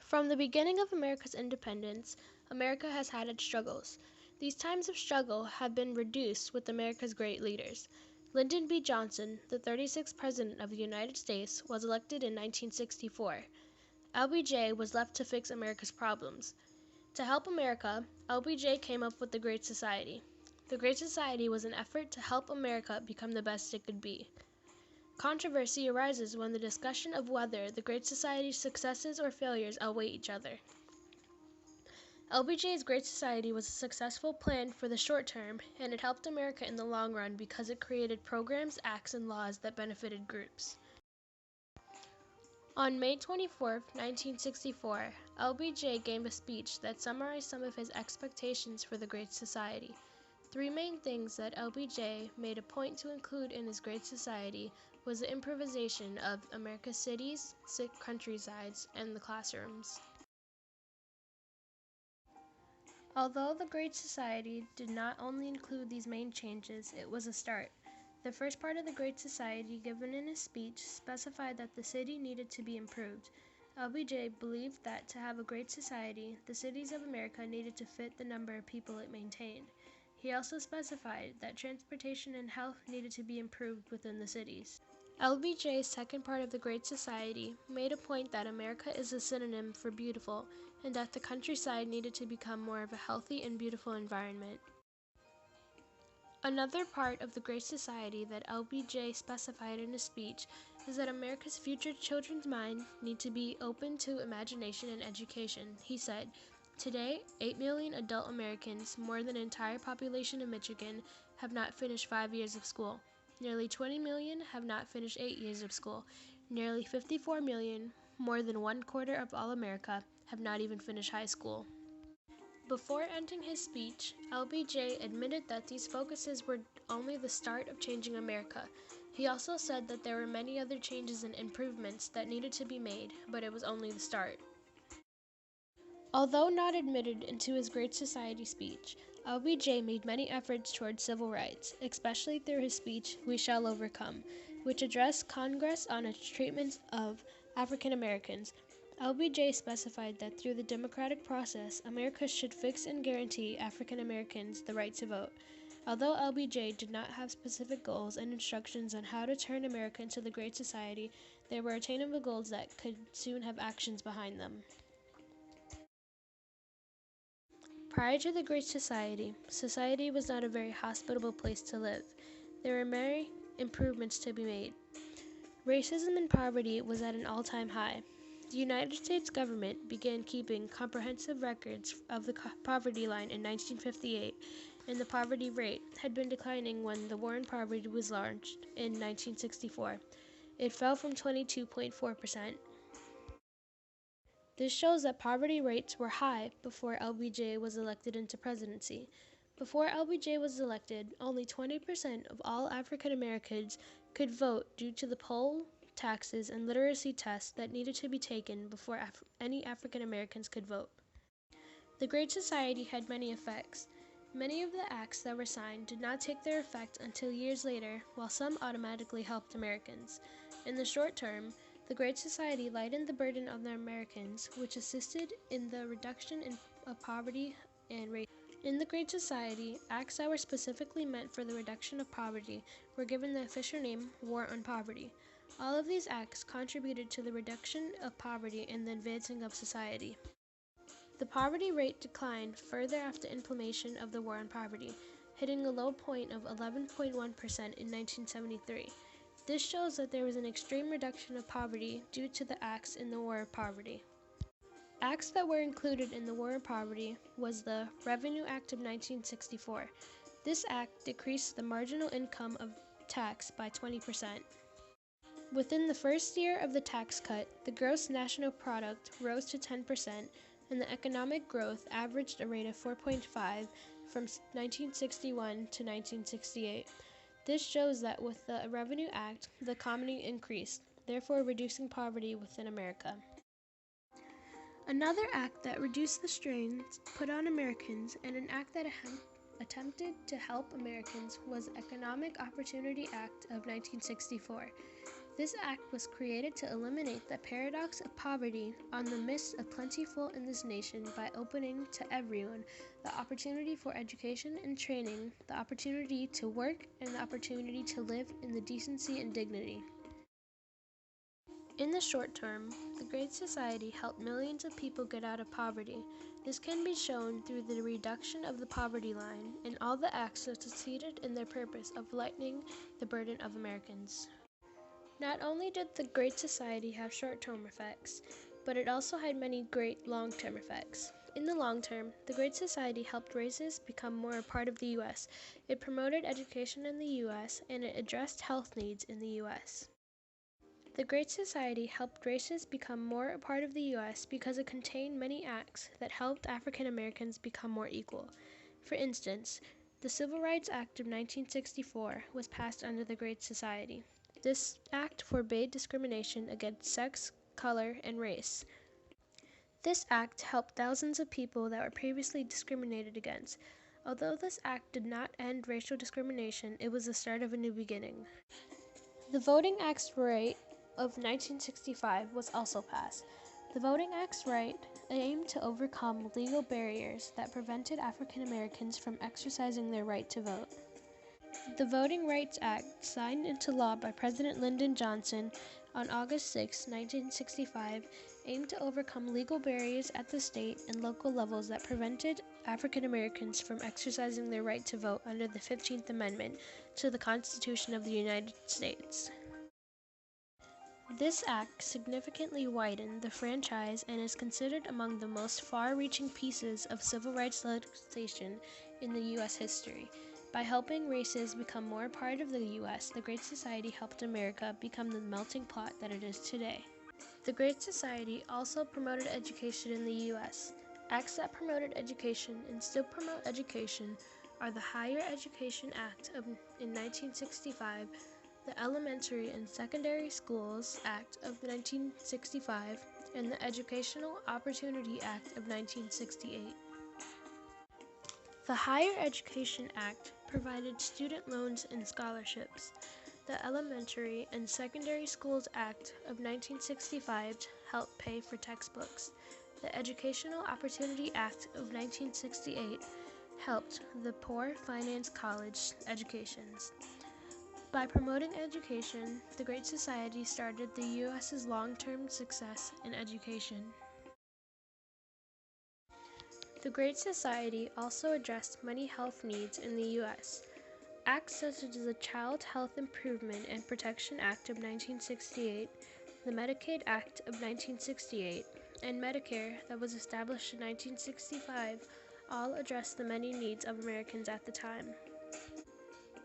From the beginning of America's independence, America has had its struggles. These times of struggle have been reduced with America's great leaders. Lyndon B. Johnson, the 36th President of the United States, was elected in 1964. LBJ was left to fix America's problems. To help America, LBJ came up with the Great Society. The Great Society was an effort to help America become the best it could be. Controversy arises when the discussion of whether the Great Society's successes or failures outweigh each other. LBJ's Great Society was a successful plan for the short term, and it helped America in the long run because it created programs, acts, and laws that benefited groups. On May 24, 1964, LBJ gave a speech that summarized some of his expectations for the Great Society. Three main things that LBJ made a point to include in his Great Society was the improvisation of America's cities, countrysides, and the classrooms. Although the Great Society did not only include these main changes, it was a start. The first part of the Great Society, given in his speech, specified that the city needed to be improved. LBJ believed that to have a great society, the cities of America needed to fit the number of people it maintained. He also specified that transportation and health needed to be improved within the cities. LBJ's second part of the Great Society made a point that America is a synonym for beautiful, and that the countryside needed to become more of a healthy and beautiful environment. Another part of the Great Society that LBJ specified in his speech is that America's future children's minds need to be open to imagination and education. He said, "Today, 8 million adult Americans, more than the entire population of Michigan, have not finished 5 years of school. Nearly 20 million have not finished 8 years of school. Nearly 54 million, more than 1/4 of all America, have not even finished high school." Before ending his speech, LBJ admitted that these focuses were only the start of changing America. He also said that there were many other changes and improvements that needed to be made, but it was only the start. Although not admitted into his Great Society speech, LBJ made many efforts towards civil rights, especially through his speech, "We Shall Overcome," which addressed Congress on its treatment of African Americans. LBJ specified that through the democratic process, America should fix and guarantee African Americans the right to vote. Although LBJ did not have specific goals and instructions on how to turn America into the Great Society, there were attainable goals that could soon have actions behind them. Prior to the Great Society, society was not a very hospitable place to live. There were many improvements to be made. Racism and poverty was at an all-time high. The United States government began keeping comprehensive records of the poverty line in 1958, and the poverty rate had been declining when the War on Poverty was launched in 1964. It fell from 22.4%. This shows that poverty rates were high before LBJ was elected into presidency. Before LBJ was elected, only 20% of all African Americans could vote due to the poll, taxes, and literacy tests that needed to be taken before any African Americans could vote. The Great Society had many effects. Many of the acts that were signed did not take their effect until years later, while some automatically helped Americans. In the short term, the Great Society lightened the burden on the Americans, which assisted in the reduction of poverty and racism. In the Great Society, acts that were specifically meant for the reduction of poverty were given the official name War on Poverty. All of these acts contributed to the reduction of poverty and the advancing of society. The poverty rate declined further after implementation of the War on Poverty, hitting a low point of 11.1% in 1973. This shows that there was an extreme reduction of poverty due to the acts in the War on Poverty. Acts that were included in the War on Poverty was the Revenue Act of 1964. This act decreased the marginal income of tax by 20%. Within the first year of the tax cut, the gross national product rose to 10%, and the economic growth averaged a rate of 4.5 from 1961 to 1968. This shows that with the Revenue Act, the economy increased, therefore reducing poverty within America. Another act that reduced the strains put on Americans, and an act that attempted to help Americans, was the Economic Opportunity Act of 1964. This act was created to eliminate the paradox of poverty on the midst of plentiful in this nation by opening to everyone the opportunity for education and training, the opportunity to work, and the opportunity to live in the decency and dignity. In the short term, the Great Society helped millions of people get out of poverty. This can be shown through the reduction of the poverty line and all the acts that succeeded in their purpose of lightening the burden of Americans. Not only did the Great Society have short-term effects, but it also had many great long-term effects. In the long term, the Great Society helped races become more a part of the U.S. It promoted education in the U.S., and it addressed health needs in the U.S. The Great Society helped races become more a part of the U.S. because it contained many acts that helped African Americans become more equal. For instance, the Civil Rights Act of 1964 was passed under the Great Society. This act forbade discrimination against sex, color, and race. This act helped thousands of people that were previously discriminated against. Although this act did not end racial discrimination, it was the start of a new beginning. The Voting Acts Right of 1965 was also passed. The Voting Acts Right aimed to overcome legal barriers that prevented African Americans from exercising their right to vote. The Voting Rights Act, signed into law by President Lyndon Johnson on August 6, 1965, aimed to overcome legal barriers at the state and local levels that prevented African Americans from exercising their right to vote under the 15th Amendment to the Constitution of the United States. This act significantly widened the franchise and is considered among the most far-reaching pieces of civil rights legislation in the U.S. history. By helping races become more a part of the U.S., the Great Society helped America become the melting pot that it is today. The Great Society also promoted education in the U.S. Acts that promoted education and still promote education are the Higher Education Act in 1965, the Elementary and Secondary Schools Act of 1965, and the Educational Opportunity Act of 1968. The Higher Education Act provided student loans and scholarships. The Elementary and Secondary Schools Act of 1965 helped pay for textbooks. The Educational Opportunity Act of 1968 helped the poor finance college educations. By promoting education, the Great Society started the U.S.'s long-term success in education. The Great Society also addressed many health needs in the U.S. Acts such as the Child Health Improvement and Protection Act of 1968, the Medicaid Act of 1968, and Medicare that was established in 1965 all addressed the many needs of Americans at the time.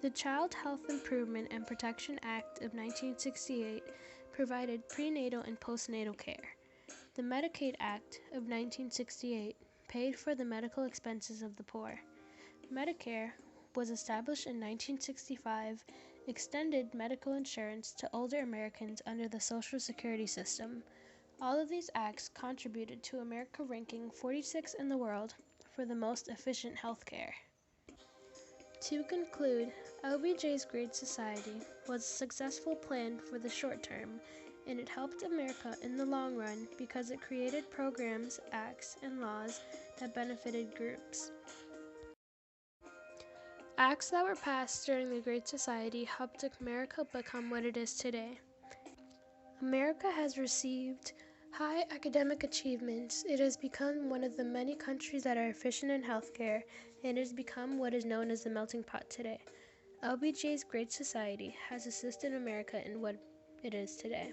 The Child Health Improvement and Protection Act of 1968 provided prenatal and postnatal care. The Medicaid Act of 1968 paid for the medical expenses of the poor. Medicare was established in 1965, extended medical insurance to older Americans under the Social Security system. All of these acts contributed to America ranking 46 in the world for the most efficient health care. To conclude, LBJ's Great Society was a successful plan for the short term, and it helped America in the long run because it created programs, acts, and laws that benefited groups. Acts that were passed during the Great Society helped America become what it is today. America has received high academic achievements. It has become one of the many countries that are efficient in healthcare, and it has become what is known as the melting pot today. LBJ's Great Society has assisted America in what it is today.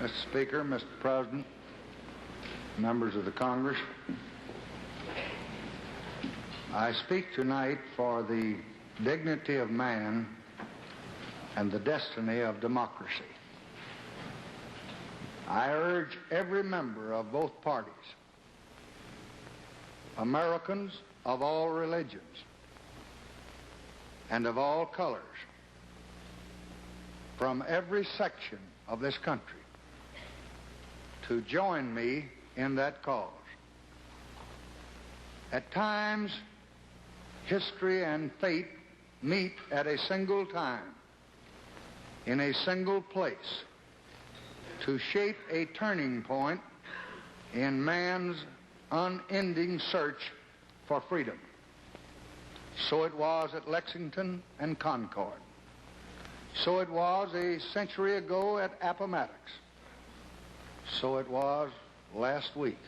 Mr. Speaker, Mr. President, members of the Congress, I speak tonight for the dignity of man and the destiny of democracy. I urge every member of both parties, Americans of all religions and of all colors, from every section of this country, to join me in that cause. At times, history and fate meet at a single time, in a single place, to shape a turning point in man's unending search for freedom. So it was at Lexington and Concord. So it was a century ago at Appomattox. So it was last week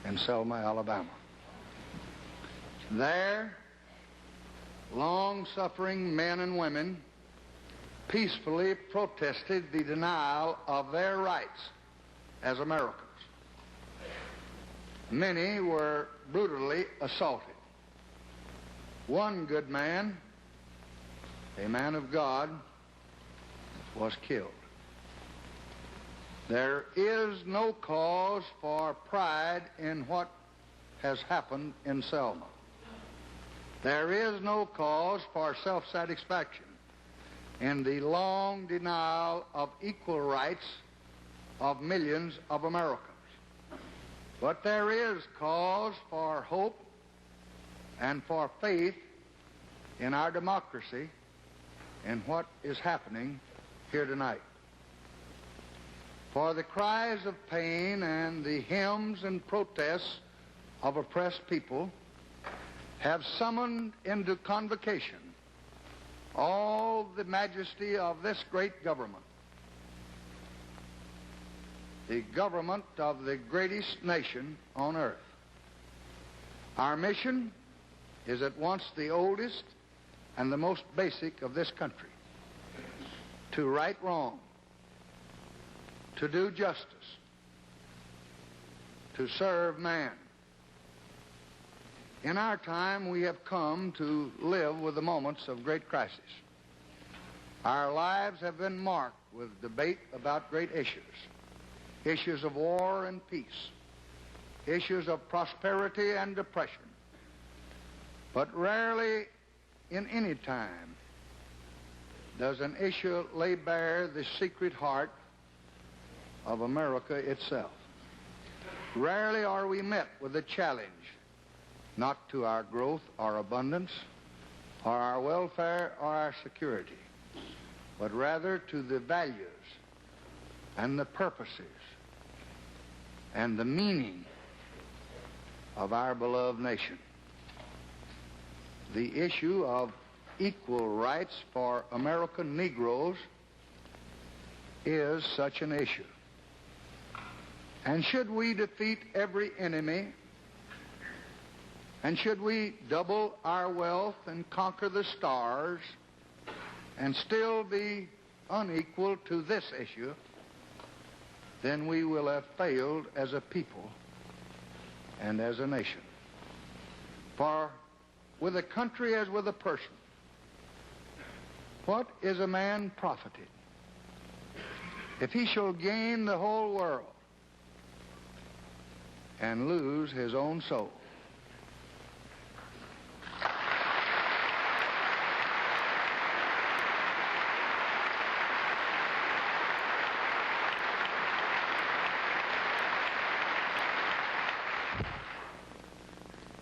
in Selma, Alabama. There, long-suffering men and women peacefully protested the denial of their rights as Americans. Many were brutally assaulted. One good man, a man of God, was killed. There is no cause for pride in what has happened in Selma. There is no cause for self-satisfaction in the long denial of equal rights of millions of Americans. But there is cause for hope and for faith in our democracy in what is happening here tonight. For the cries of pain and the hymns and protests of oppressed people have summoned into convocation all the majesty of this great government, the government of the greatest nation on earth. Our mission is at once the oldest and the most basic of this country: to right wrong, to do justice, to serve man. In our time, we have come to live with the moments of great crisis. Our lives have been marked with debate about great issues: issues of war and peace, issues of prosperity and depression. But rarely in any time does an issue lay bare the secret heart of America itself. Rarely are we met with a challenge not to our growth or abundance or our welfare or our security, but rather to the values and the purposes and the meaning of our beloved nation. The issue of equal rights for American Negroes is such an issue. And should we defeat every enemy, and should we double our wealth and conquer the stars and still be unequal to this issue, then we will have failed as a people and as a nation. For with a country as with a person, what is a man profited if he shall gain the whole world and lose his own soul?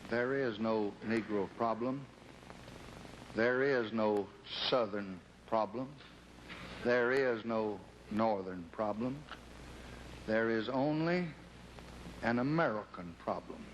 There is no Negro problem. There is no Southern problem. There is no Northern problem. There is only an American problem.